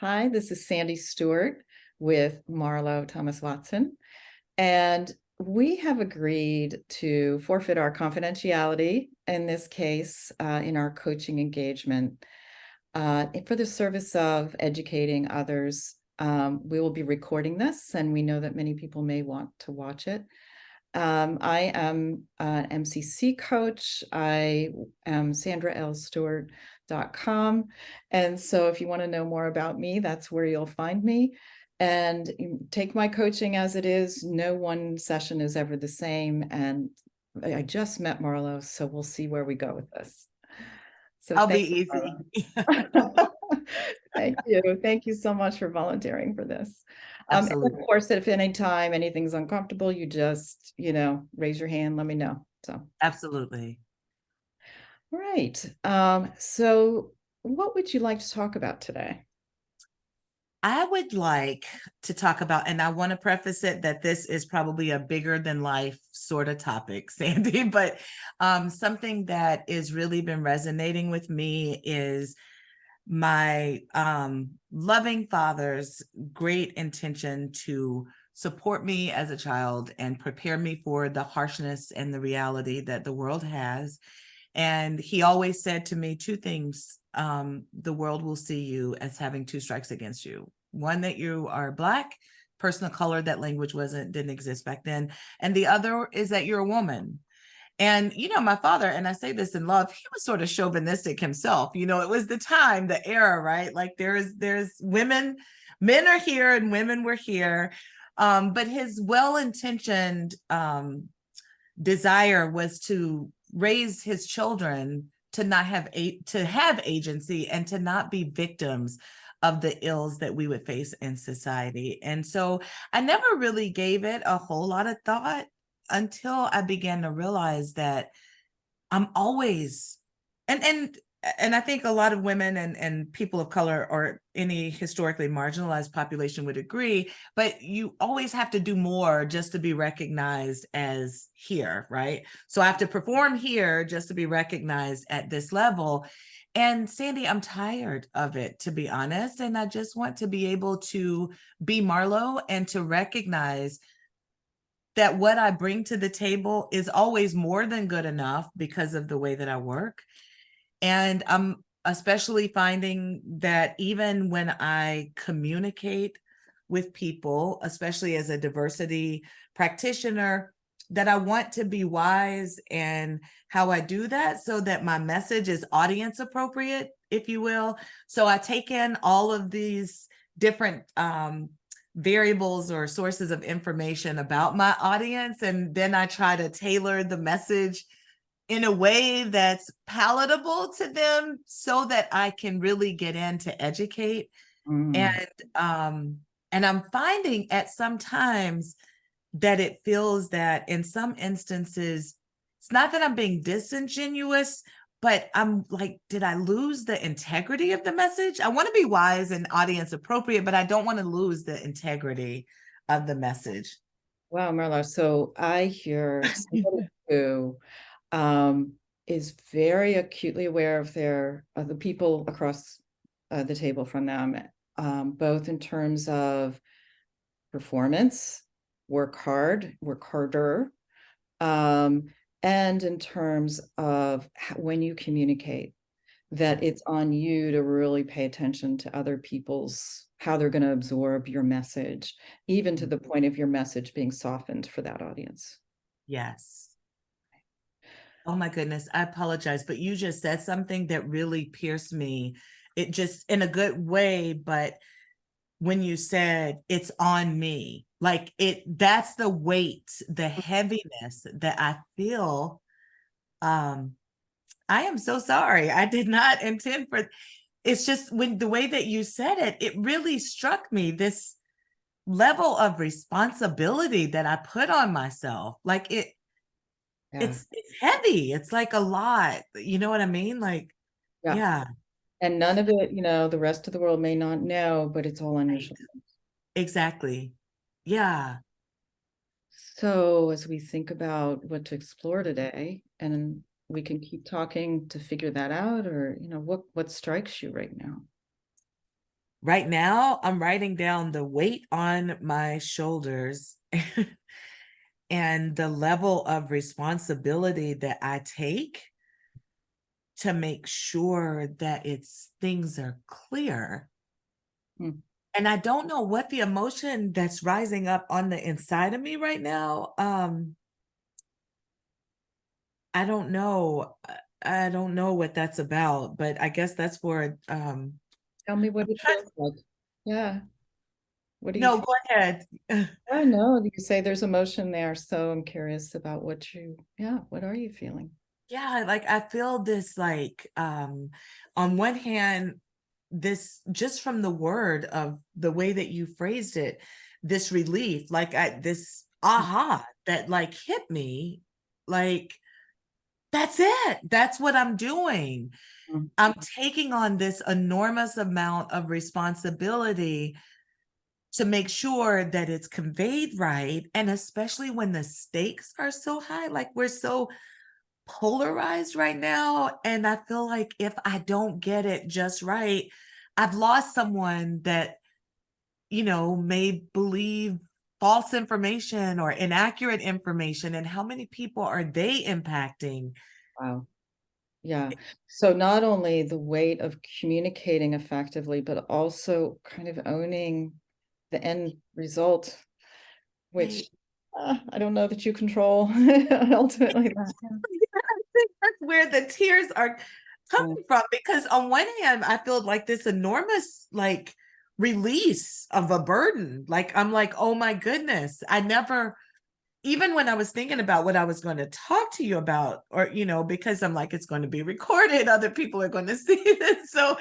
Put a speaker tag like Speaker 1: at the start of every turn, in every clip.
Speaker 1: Hi, this is Sandi Stewart with Marlo Thomas Watson, and we have agreed to forfeit our confidentiality in this case in our coaching engagement for the service of educating others. We will be recording this, and we know that many people may want to watch it. I am an MCC coach. I am sandralstewart.com. And so if you want to know more about me, that's where you'll find me. And take my coaching as it is. No one session is ever the same. And I just met Marlo, so we'll see where we go with this. So
Speaker 2: I'll be
Speaker 1: thanks,
Speaker 2: easy.
Speaker 1: Marlo. Thank you. Thank you so much for volunteering for this. And of
Speaker 2: Absolutely.
Speaker 1: course, if any time anything's uncomfortable, you just, raise your hand, let me know. So,
Speaker 2: Absolutely.
Speaker 1: all right. So what would you like to talk about today?
Speaker 2: I would like to talk about, and I want to preface it that this is probably a bigger than life sort of topic, Sandi, but something that has really been resonating with me is my loving father's great intention to support me as a child and prepare me for the harshness and the reality that the world has. And he always said to me two things: the world will see you as having two strikes against you. One, that you are Black, person of color, that language didn't exist back then. And the other is that you're a woman. And, my father, and I say this in love, he was sort of chauvinistic himself. It was the time, the era, right? Like there's women, men are here and women were here. But his well-intentioned desire was to raise his children to not have to have agency and to not be victims of the ills that we would face in society. And so I never really gave it a whole lot of thought until I began to realize that I'm always and I think a lot of women and people of color or any historically marginalized population would agree, but you always have to do more just to be recognized as here, right? So I have to perform here just to be recognized at this level. And Sandi, I'm tired of it, to be honest. And I just want to be able to be Marlo and to recognize that what I bring to the table is always more than good enough because of the way that I work. And I'm especially finding that even when I communicate with people, especially as a diversity practitioner, that I want to be wise in how I do that so that my message is audience appropriate, if you will. So I take in all of these different variables or sources of information about my audience, and then I try to tailor the message in a way that's palatable to them so that I can really get in to educate.
Speaker 1: Mm.
Speaker 2: And I'm finding at some times that it feels that in some instances, it's not that I'm being disingenuous, but I'm like, did I lose the integrity of the message? I want to be wise and audience appropriate, but I don't want to lose the integrity of the message.
Speaker 1: Wow, Marlo. So I hear somebody who um, is very acutely aware of the people across the table from them, both in terms of performance, work hard, work harder, um, and in terms of when you communicate, that it's on you to really pay attention to other people's how they're going to absorb your message, even to the point of your message being softened for that audience.
Speaker 2: Yes. Oh my goodness, I apologize, but you just said something that really pierced me. It just in a good way, but when you said it's on me, like that's the weight, the heaviness that I feel. Um, I am so sorry. I did not intend for it's just when the way that you said it, it really struck me this level of responsibility that I put on myself. Like
Speaker 1: Yeah.
Speaker 2: it's heavy. It's like a lot. You know what I mean? Like,
Speaker 1: Yeah.
Speaker 2: yeah,
Speaker 1: And none of it, the rest of the world may not know, but it's all on your
Speaker 2: right.
Speaker 1: shoulders.
Speaker 2: Exactly. Yeah.
Speaker 1: So as we think about what to explore today, and we can keep talking to figure that out, or what strikes you right now?
Speaker 2: right now I'm writing down the weight on my shoulders and the level of responsibility that I take to make sure that it's things are clear.
Speaker 1: Mm.
Speaker 2: And I don't know what the emotion that's rising up on the inside of me right now. I don't know. I don't know what that's about, but I guess that's for
Speaker 1: Tell me what
Speaker 2: I'm
Speaker 1: it
Speaker 2: trying.
Speaker 1: feels like. Yeah. What do you
Speaker 2: No,
Speaker 1: feel?
Speaker 2: go ahead.
Speaker 1: I know you say there's emotion there, so I'm curious about yeah, what are you feeling?
Speaker 2: Yeah, like I feel this like on one hand, this just from the word of the way that you phrased it, this relief, like this aha that like hit me, like that's it. That's what I'm doing.
Speaker 1: Mm.
Speaker 2: I'm taking on this enormous amount of responsibility to make sure that it's conveyed right. And especially when the stakes are so high, like we're so polarized right now. And I feel like if I don't get it just right, I've lost someone that, may believe false information or inaccurate information. And how many people are they impacting?
Speaker 1: Wow. Yeah. So not only the weight of communicating effectively, but also kind of owning the end result, which
Speaker 2: Right.
Speaker 1: I don't know that you control ultimately that.
Speaker 2: I think that's where the tears are
Speaker 1: Yeah.
Speaker 2: coming from because on one hand, I feel like this enormous like release of a burden. Like I'm like, oh my goodness, I never even when I was thinking about what I was going to talk to you about, or because I'm like, it's going to be recorded, other people are going to see it. So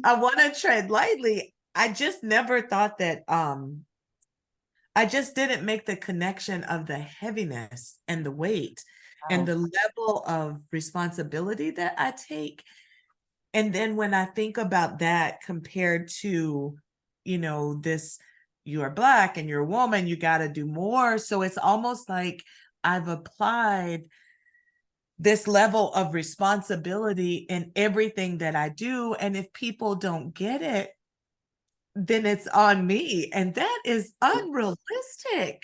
Speaker 2: I want to tread lightly. I just never thought that I just didn't make the connection of the heaviness and the weight and
Speaker 1: Wow.
Speaker 2: the level of responsibility that I take. And then when I think about that compared to, this, you are Black and you're a woman, you got to do more. So it's almost like I've applied this level of responsibility in everything that I do. And if people don't get it, then it's on me. And that is unrealistic.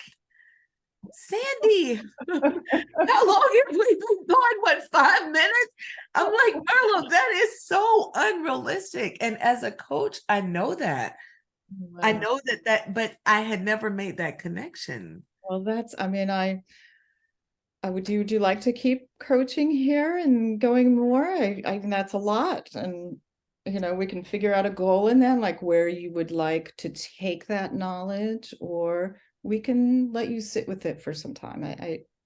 Speaker 2: Sandi, how long have we been going? What, 5 minutes? I'm like, Marlo, that is so unrealistic. And as a coach, I know that. I
Speaker 1: Wow.
Speaker 2: know but I had never made that connection.
Speaker 1: Well, I mean, would you like to keep coaching here and going more? I think that's a lot. And, we can figure out a goal in then, like where you would like to take that knowledge, or we can let you sit with it for some time.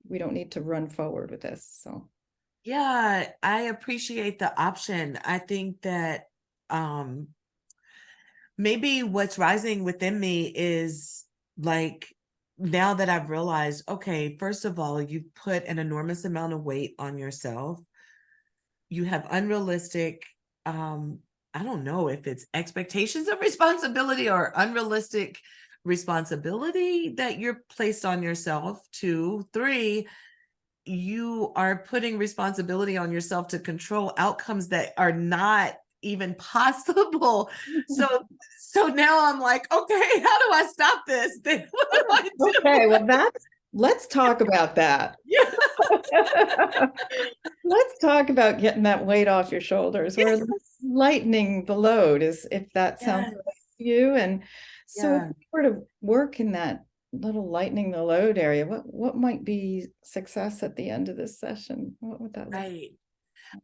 Speaker 1: We don't need to run forward with this. So,
Speaker 2: Yeah, I appreciate the option. I think that um maybe what's rising within me is like now that I've realized, okay, first of all, you've put an enormous amount of weight on yourself. You have unrealistic, I don't know if it's expectations of responsibility or unrealistic responsibility that you're placed on yourself. 2, 3, you are putting responsibility on yourself to control outcomes that are not even possible. So now I'm like, okay, how do I stop this? Then what do I
Speaker 1: okay,
Speaker 2: do?
Speaker 1: well, let's talk about that.
Speaker 2: Yeah.
Speaker 1: Let's talk about getting that weight off your shoulders or
Speaker 2: Yes.
Speaker 1: lightening the load, is if that sounds
Speaker 2: Yes.
Speaker 1: right to you. And so if
Speaker 2: Yeah.
Speaker 1: you were to work in that little lightening the load area, what might be success at the end of this session? What would that look
Speaker 2: Right.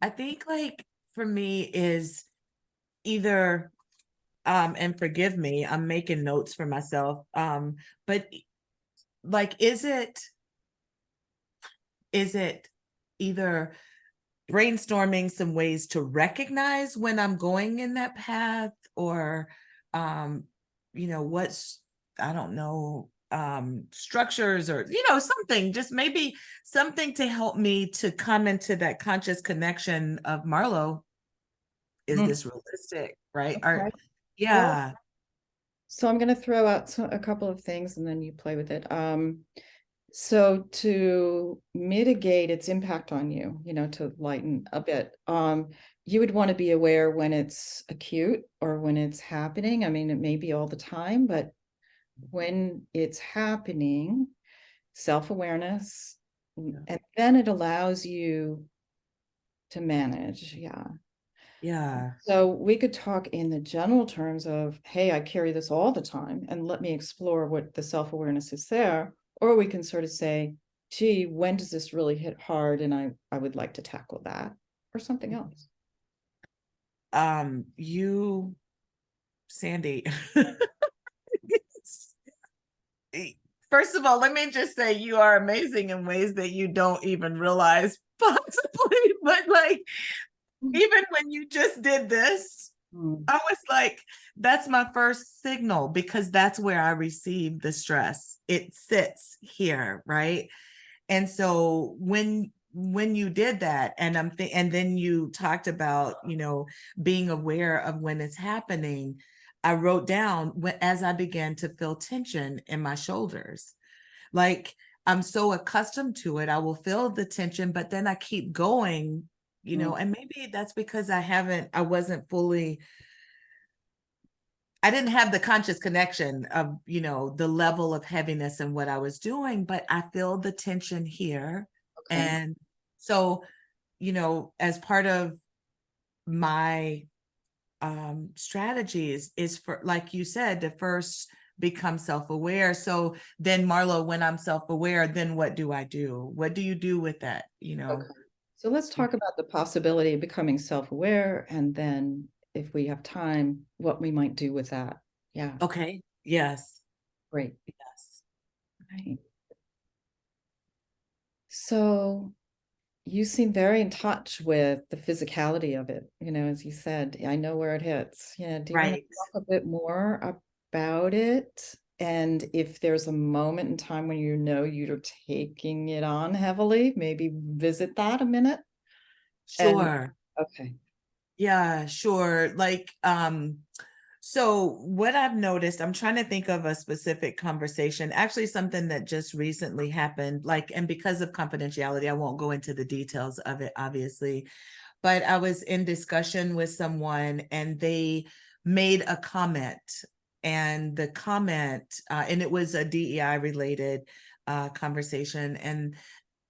Speaker 2: I think like for me is either and forgive me, I'm making notes for myself. But like is it either brainstorming some ways to recognize when I'm going in that path or um what's I don't know structures or something just maybe something to help me to come into that conscious connection of Marlo, is
Speaker 1: like?
Speaker 2: this realistic, right? Or
Speaker 1: Okay. Well,
Speaker 2: yeah.
Speaker 1: so I'm going to throw out a couple of things and then you play with it. So to mitigate its impact on you, to lighten a bit, you would want to be aware when it's acute or when it's happening. I mean, it may be all the time, but when it's happening, self-awareness, and then it allows you to manage. Yeah.
Speaker 2: Yeah.
Speaker 1: So we could talk in the general terms of, hey, I carry this all the time, and let me explore what the self-awareness is there. Or we can sort of say, gee, when does this really hit hard? And I would like to tackle that or something else.
Speaker 2: You, Sandi. First of all, let me just say you are amazing in ways that you don't even realize possibly. But like, even when you just did this, I was like, that's my first signal, because that's where I receive the stress. It sits here, right? And so when you did that, and and then you talked about, being aware of when it's happening, I wrote down, as I began to feel tension in my shoulders. Like, I'm so accustomed to it, I will feel the tension, but then I keep going, and maybe that's because I didn't have the conscious connection of, the level of heaviness and what I was doing, but I feel the tension here.
Speaker 1: Okay.
Speaker 2: And so, as part of my strategies is, for, like you said, to first become self-aware. So then, Marlo, when I'm self-aware, then what do I do? What do you do with that?
Speaker 1: Okay. So let's talk about the possibility of becoming self-aware, and then if we have time, what we might do with that. Yeah,
Speaker 2: Okay. Yes.
Speaker 1: great.
Speaker 2: Yes.
Speaker 1: Right. So you seem very in touch with the physicality of it, as you said, I know where it hits. Yeah, do you want to
Speaker 2: Right.
Speaker 1: talk a bit more about it? And if there's a moment in time when you're taking it on heavily, maybe visit that a minute. And
Speaker 2: Sure.
Speaker 1: okay.
Speaker 2: Yeah, sure. Like, so what I've noticed, I'm trying to think of a specific conversation, actually something that just recently happened, like, and because of confidentiality, I won't go into the details of it, obviously, but I was in discussion with someone and they made a comment, and the comment, and it was a DEI related conversation, and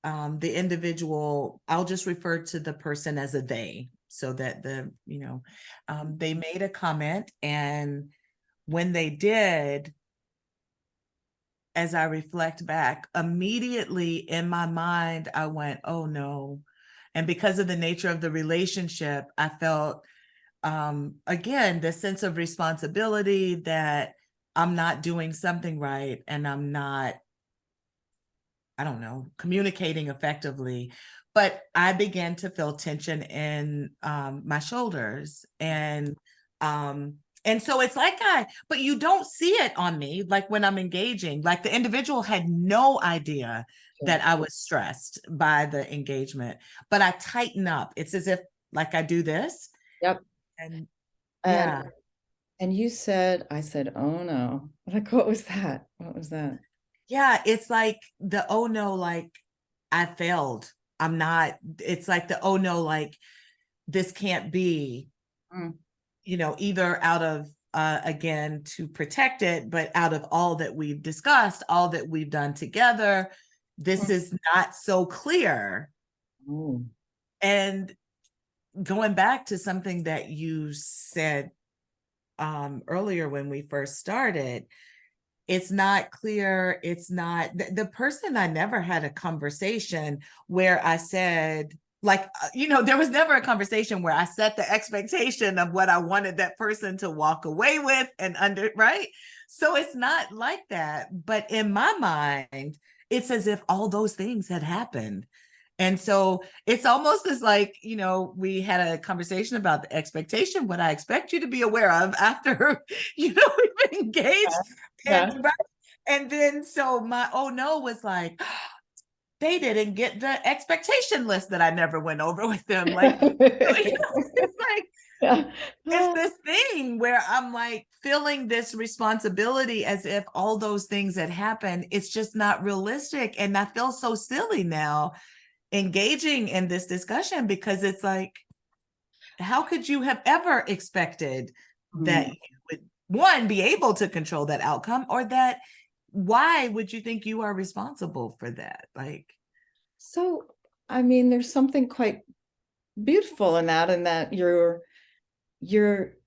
Speaker 2: the individual, I'll just refer to the person as a they, so that they made a comment. And when they did, as I reflect back, immediately in my mind, I went, oh no. And because of the nature of the relationship, I felt, again, the sense of responsibility that I'm not doing something right, and I'm not, I don't know, communicating effectively. But I began to feel tension in my shoulders. And so it's like, but you don't see it on me, like when I'm engaging, like the individual had no idea
Speaker 1: Sure.
Speaker 2: that I was stressed by the engagement, but I tighten up. It's as if, like, I do this.
Speaker 1: Yep.
Speaker 2: And
Speaker 1: And
Speaker 2: yeah,
Speaker 1: and you said, I said, oh no. Like, what was that? What was that?
Speaker 2: yeah, it's like the, oh no, like I failed. I'm not, it's like the, oh no, like this can't be,
Speaker 1: Mm,
Speaker 2: either out of, again, to protect it, but out of all that we've discussed, all that we've done together, this
Speaker 1: mm.
Speaker 2: is not so clear.
Speaker 1: Oh,
Speaker 2: And going back to something that you said earlier when we first started, it's not clear. It's not the person. I never had a conversation where I said, like, there was never a conversation where I set the expectation of what I wanted that person to walk away with and under, right? So it's not like that. But in my mind, it's as if all those things had happened. And so it's almost as like, we had a conversation about the expectation, what I expect you to be aware of after, we've been engaged.
Speaker 1: yeah.
Speaker 2: And right. And then so my, oh no, was like, they didn't get the expectation list that I never went over with them. Like, it's like,
Speaker 1: Yeah.
Speaker 2: it's this thing where I'm like feeling this responsibility as if all those things that happened, it's just not realistic. And I feel so silly now engaging in this discussion, because it's like, how could you have ever expected that
Speaker 1: Mm.
Speaker 2: you would, one, be able to control that outcome, or that why would you think you are responsible for that? Like,
Speaker 1: So, I mean, there's something quite beautiful in that you're you're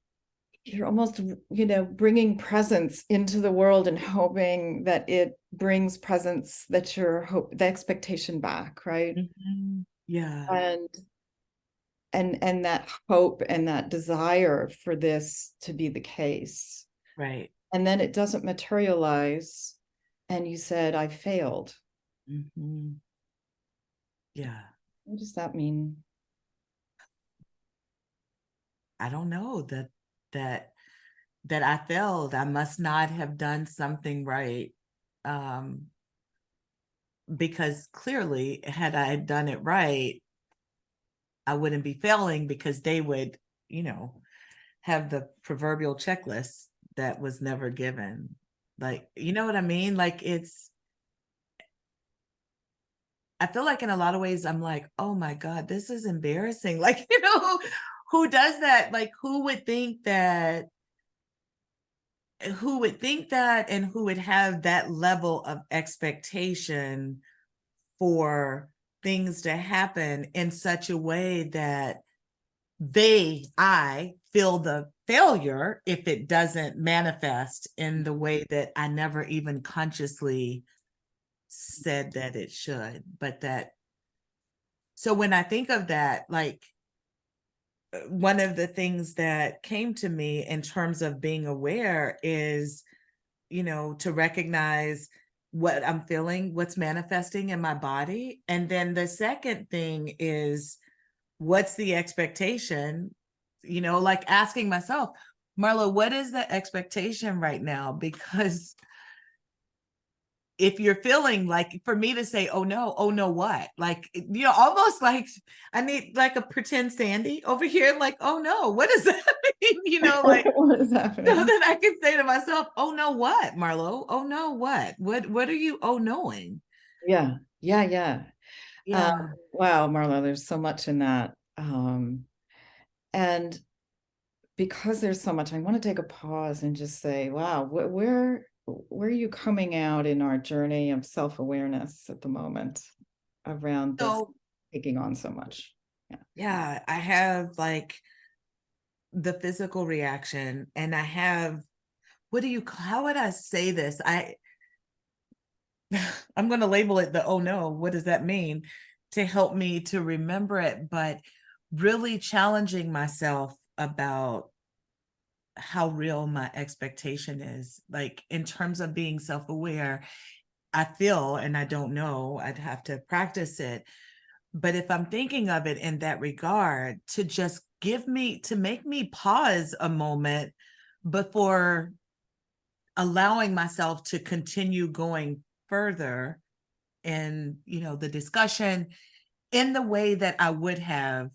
Speaker 1: almost, bringing presence into the world and hoping that it brings presence that the expectation back, right?
Speaker 2: yeah,
Speaker 1: And and that hope and that desire for this to be the case.
Speaker 2: right.
Speaker 1: And then it doesn't materialize and you said, I failed.
Speaker 2: Mhm. Yeah.
Speaker 1: What does that mean?
Speaker 2: I don't know that that I failed. I must not have done something right. Um, because clearly, had I done it right, I wouldn't be failing, because they would, you know, have the proverbial checklist that was never given. Like, you know what I mean? Like, I feel like in a lot of ways, I'm like, oh my God, this is embarrassing. Like, who does that? Like, who would think that, and who would have that level of expectation for things to happen in such a way that I feel the failure if it doesn't manifest in the way that I never even consciously said that it should. But that, so when I think of that, like, one of the things that came to me in terms of being aware is, to recognize what I'm feeling, what's manifesting in my body. And then the second thing is, what's the expectation? Like asking myself, Marlo, what is the expectation right now? Because if you're feeling like, for me to say, oh no, what? Like, almost like I need like a pretend Sandy over here, like, oh no, what does that mean? Like,
Speaker 1: What is
Speaker 2: so
Speaker 1: happening?
Speaker 2: then I can say to myself, oh no, what, Marlo? Oh no, what? What are you knowing?
Speaker 1: Yeah, yeah, yeah. Um,
Speaker 2: Yeah.
Speaker 1: wow, Marlo, there's so much in that. And because there's so much, I want to take a pause and just say, wow, where are you coming out in our journey of self-awareness at the moment around this
Speaker 2: So
Speaker 1: taking on so much? Yeah.
Speaker 2: yeah, I have like the physical reaction, and I have, how would I say this? I'm going to label it the, oh no, what does that mean, to help me to remember it, but really challenging myself about how real my expectation is. Like, in terms of being self-aware, I feel, and I don't know, I'd have to practice it. But if I'm thinking of it in that regard, to make me pause a moment before allowing myself to continue going further in, the discussion in the way that I would have,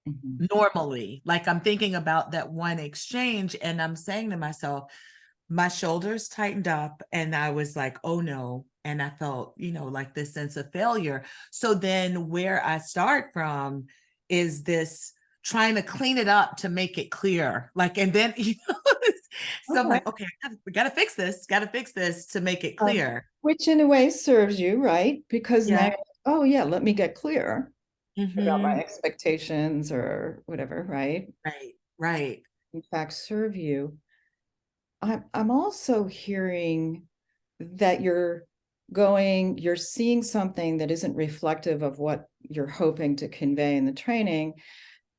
Speaker 1: Mhm.
Speaker 2: normally. Like, I'm thinking about that one exchange, and I'm saying to myself, my shoulders tightened up, and I was like, oh no. And I felt, like this sense of failure. So then where I start from is this trying to clean it up to make it clear. Like, and then, so I'm
Speaker 1: Okay.
Speaker 2: like, okay, we got to fix this, to make it clear.
Speaker 1: Which in a way serves you, right? Because now,
Speaker 2: Yeah.
Speaker 1: oh yeah, let me get clear about my
Speaker 2: Hmm.
Speaker 1: expectations or whatever, right?
Speaker 2: Right. Right.
Speaker 1: In fact, serve you. I'm also hearing that you're seeing something that isn't reflective of what you're hoping to convey in the training.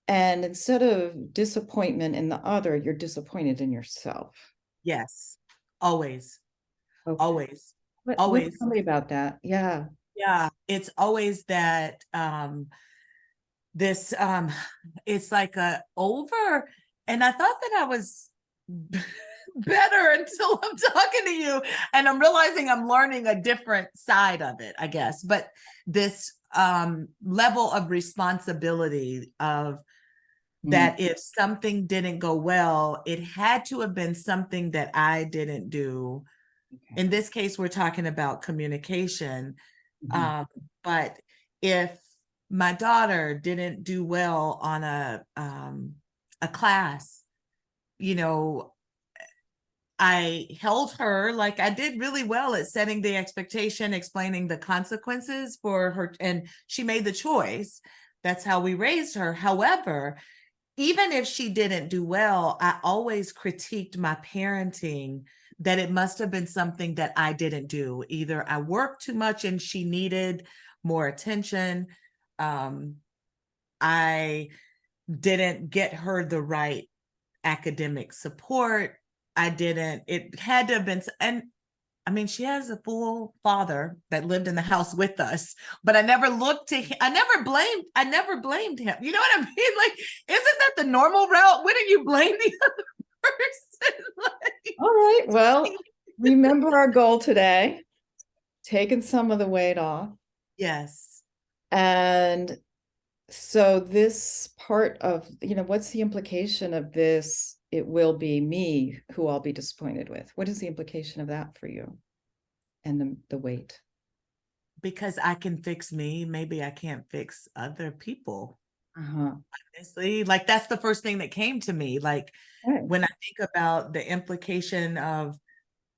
Speaker 1: And instead of disappointment in the other, you're disappointed in yourself.
Speaker 2: Yes. Always.
Speaker 1: Okay.
Speaker 2: Always.
Speaker 1: What
Speaker 2: Always.
Speaker 1: tell me about that? Yeah.
Speaker 2: Yeah. It's always that, this it's like a over, and I thought that I was better until I'm talking to you, and I'm realizing I'm learning a different side of it, I guess. But this level of responsibility of
Speaker 1: Mm,
Speaker 2: that, if something didn't go well, it had to have been something that I didn't do.
Speaker 1: okay.
Speaker 2: In this case, we're talking about communication.
Speaker 1: Mhm.
Speaker 2: um, but if my daughter didn't do well on a class, you know, I held her, like I did really well at setting the expectation, explaining the consequences for her, and she made the choice. That's how we raised her. However, even if she didn't do well, I always critiqued my parenting, that it must have been something that I didn't do. Either I worked too much and she needed more attention. I didn't get her the right academic support. I didn't, it had to have been, and I mean, she has a full father that lived in the house with us, but I never looked to him. I never blamed him. You know what I mean? Like, isn't that the normal route? Wouldn't you blame the other person? Like,
Speaker 1: All right. Well, remember our goal today, taking some of the weight off.
Speaker 2: yes.
Speaker 1: And so this part of, what's the implication of this? It will be me who I'll be disappointed with. What is the implication of that for you and the weight?
Speaker 2: Because I can fix me, maybe I can't fix other people.
Speaker 1: Uh-huh.
Speaker 2: Honestly, like that's the first thing that came to me. Like
Speaker 1: Right.
Speaker 2: when I think about the implication of,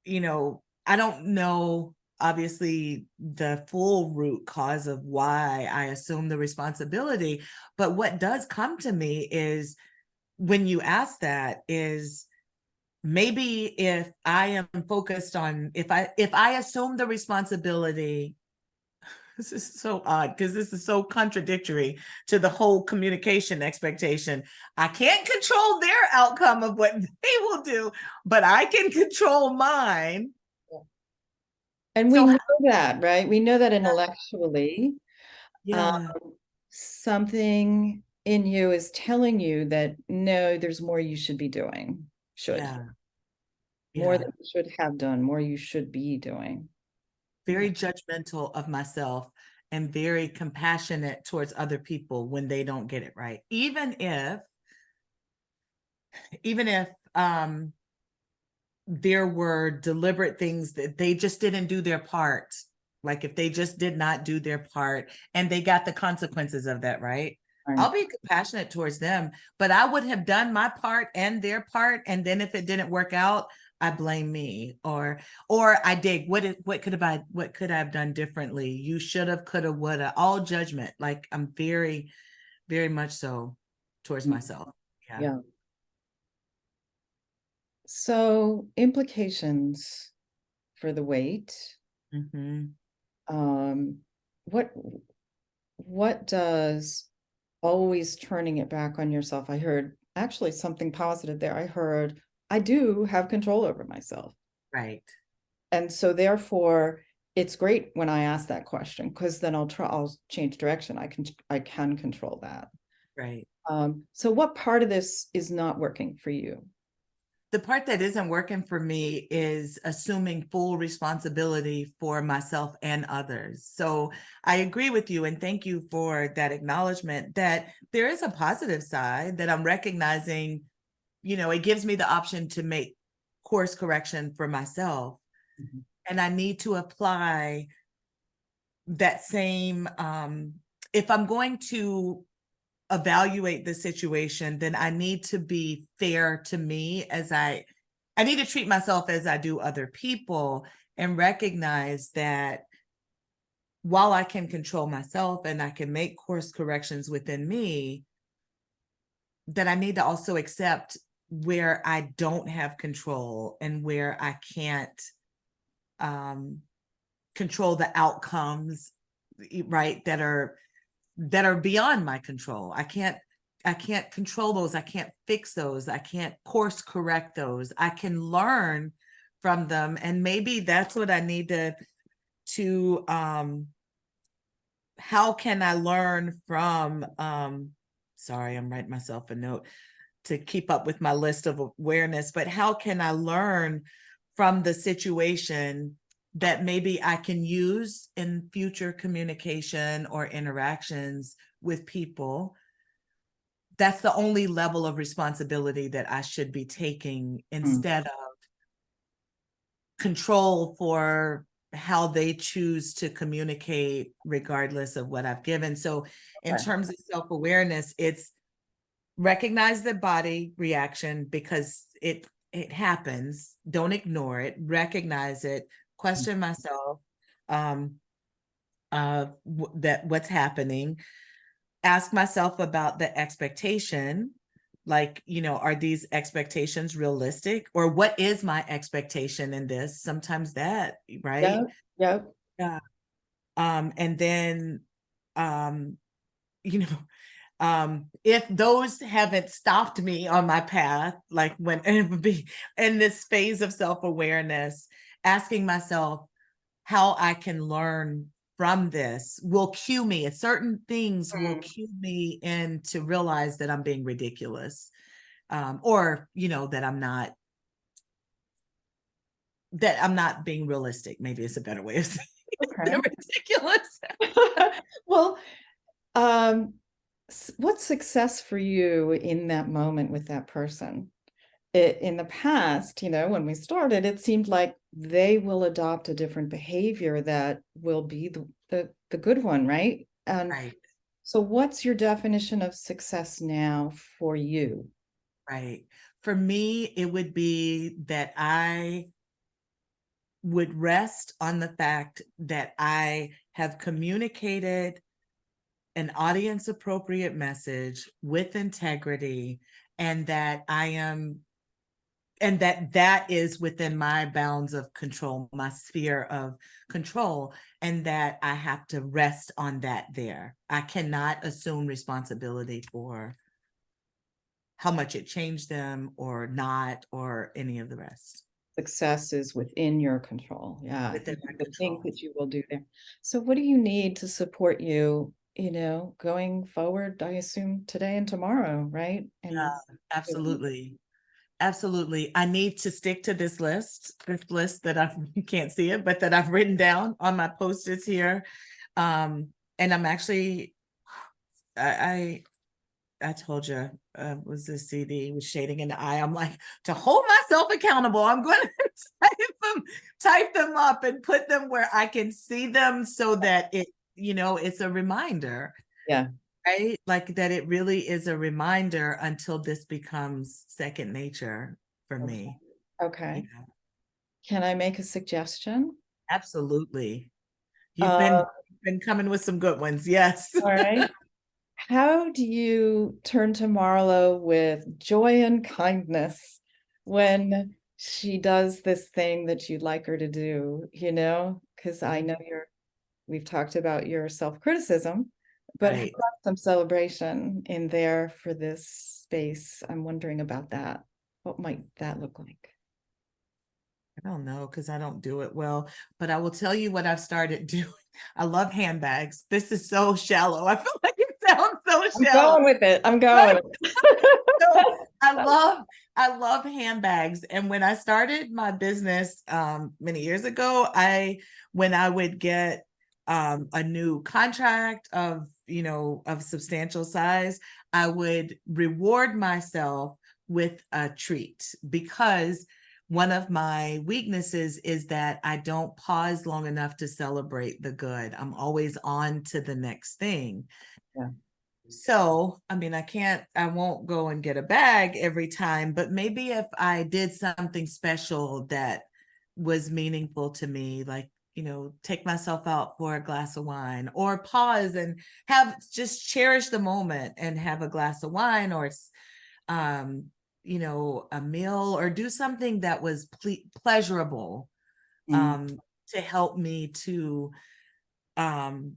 Speaker 2: I don't know obviously the full root cause of why I assume the responsibility, but what does come to me is, when you ask that, is maybe if I am focused on, if I assume the responsibility, this is so odd because this is so contradictory to the whole communication expectation. I can't control their outcome of what they will do, but I can control mine.
Speaker 1: And we
Speaker 2: So
Speaker 1: know that, right? We know that intellectually.
Speaker 2: yeah,
Speaker 1: Something in you is telling you that no, there's more you should be doing.
Speaker 2: yeah,
Speaker 1: More
Speaker 2: yeah.
Speaker 1: than you should have done, more you should be doing. Yeah.
Speaker 2: Very judgmental of myself and very compassionate towards other people when they don't get it right. Even if there were deliberate things that they just didn't do their part. Like if they just did not do their part and they got the consequences of that, right?
Speaker 1: Right.
Speaker 2: I'll be compassionate towards them, but I would have done my part and their part. And then if it didn't work out, I blame me, or I dig what could I have done differently? You should have, could have, would have, all judgment. Like I'm very, very much so towards
Speaker 1: Mm.
Speaker 2: myself. Yeah.
Speaker 1: Yeah. So implications for the weight.
Speaker 2: Mm-hmm.
Speaker 1: Um, what what does always turning it back on yourself? I heard actually something positive there. I heard I do have control over myself.
Speaker 2: Right.
Speaker 1: And so therefore it's great when I ask that question, because then I'll change direction. I can control that.
Speaker 2: Right.
Speaker 1: So what part of this is not working for you?
Speaker 2: The part that isn't working for me is assuming full responsibility for myself and others. So I agree with you, and thank you for that acknowledgement that there is a positive side, that I'm recognizing, it gives me the option to make course correction for myself.
Speaker 1: Mm-hmm.
Speaker 2: And I need to apply that same, if I'm going to evaluate the situation, then I need to be fair to me, as I need to treat myself as I do other people, and recognize that while I can control myself and I can make course corrections within me, that I need to also accept where I don't have control and where I can't control the outcomes, right, that are beyond my control. I can't control those. I can't fix those. I can't course correct those. I can learn from them. And maybe that's what I need to how can I learn from sorry, I'm writing myself a note to keep up with my list of awareness, but how can I learn from the situation that maybe I can use in future communication or interactions with people? That's the only level of responsibility that I should be taking,
Speaker 1: Mm.
Speaker 2: instead of control for how they choose to communicate regardless of what I've given. So in
Speaker 1: Okay.
Speaker 2: terms of self-awareness, it's recognize the body reaction because it happens. Don't ignore it. Recognize it. Question myself um that what's happening. Ask myself about the expectation, like, are these expectations realistic, or what is my expectation in this? Sometimes that, right?
Speaker 1: Yep. Yep.
Speaker 2: Yeah. And then um you know if those haven't stopped me on my path, like when be in this phase of self-awareness, asking myself how I can learn from this will cue me. Certain things will
Speaker 1: Mm.
Speaker 2: cue me in to realize that I'm being ridiculous, or that I'm not being realistic. Maybe it's a better way of saying
Speaker 1: Okay.
Speaker 2: than ridiculous.
Speaker 1: Well, um, what's success for you in that moment with that person? In the past, when we started, it seemed like they will adopt a different behavior that will be the good one, right? And
Speaker 2: Right,
Speaker 1: so what's your definition of success now for you?
Speaker 2: right. For me, it would be that I would rest on the fact that I have communicated an audience appropriate message with integrity, and that is within my bounds of control, my sphere of control, and that I have to rest on that there. I cannot assume responsibility for how much it changed them or not, or any of the rest.
Speaker 1: Success is within your control. Yeah,
Speaker 2: Within my
Speaker 1: the things
Speaker 2: control.
Speaker 1: that you will do there. So what do you need to support you, going forward, I assume today and tomorrow, right? And
Speaker 2: Yeah, absolutely. Absolutely. I need to stick to this list that I you can't see it, but that I've written down on my post-its here. And I'm actually, I told you, was the CD with shading in the eye. I'm like, to hold myself accountable, I'm going to type them up and put them where I can see them so that it's a reminder,
Speaker 1: yeah.
Speaker 2: right? Like that it really is a reminder until this becomes second nature for
Speaker 1: Okay.
Speaker 2: me. Yeah,
Speaker 1: Okay. Can I make a suggestion?
Speaker 2: absolutely. You've
Speaker 1: Uh,
Speaker 2: been coming with some good ones. Yes.
Speaker 1: all right. How do you turn to Marlo with joy and kindness when she does this thing that you'd like her to do, Because I know we've talked about your self-criticism, but how
Speaker 2: Right.
Speaker 1: about some celebration in there for this space? I'm wondering about that. What might that look like?
Speaker 2: I don't know because I don't do it well, but I will tell you what I've started doing. I love handbags. This is so shallow. I feel like it sounds so
Speaker 1: I'm
Speaker 2: shallow.
Speaker 1: going with it. I'm going
Speaker 2: But
Speaker 1: with it.
Speaker 2: so I love handbags. And when I started my business many years ago, when I would get a new contract of substantial size, I would reward myself with a treat, because one of my weaknesses is that I don't pause long enough to celebrate the good. I'm always on to the next thing.
Speaker 1: Yeah.
Speaker 2: So, I mean, I won't go and get a bag every time, but maybe if I did something special that was meaningful to me, like, take myself out for a glass of wine, or pause and just cherish the moment and have a glass of wine, or, um, a meal, or do something that was pleasurable,
Speaker 1: Mm.
Speaker 2: to help me to, um,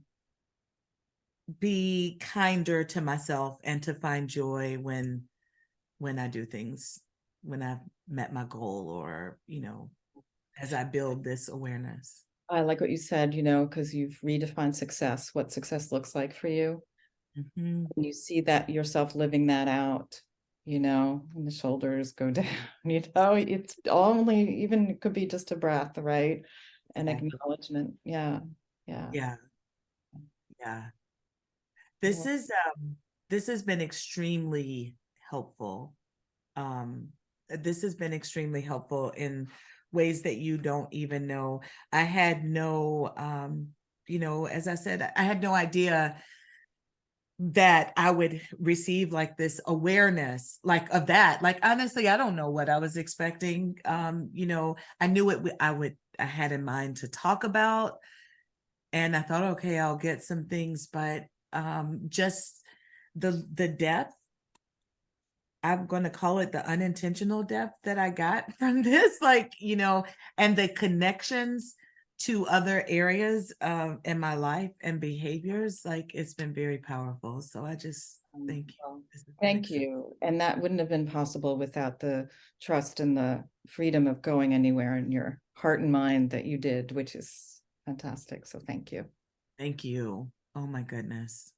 Speaker 2: be kinder to myself and to find joy when I do things, when I've met my goal, or as I build this awareness.
Speaker 1: I like what you said, because you've redefined success, what success looks like for you.
Speaker 2: Mhm.
Speaker 1: And you see that yourself living that out, and the shoulders go down, it's only even it could be just a breath, right? An
Speaker 2: Exactly.
Speaker 1: acknowledgement. Yeah. Yeah.
Speaker 2: Yeah, yeah. This
Speaker 1: Well,
Speaker 2: is this has been extremely helpful. Um, this has been extremely helpful in ways that you don't even know. I had no, as I said, I had no idea that I would receive like this awareness, like of that. Like, honestly, I don't know what I was expecting. I knew I had in mind to talk about, and I thought, okay, I'll get some things, but just the depth, I'm going to call it the unintentional depth that I got from this, like, and the connections to other areas in my life and behaviors, like, it's been very powerful. So I just thank you.
Speaker 1: Well,
Speaker 2: This has been
Speaker 1: thank you. And that wouldn't have been possible without the trust and the freedom of going anywhere in your heart and mind that you did, which is fantastic. So thank you.
Speaker 2: Thank you. Oh my goodness.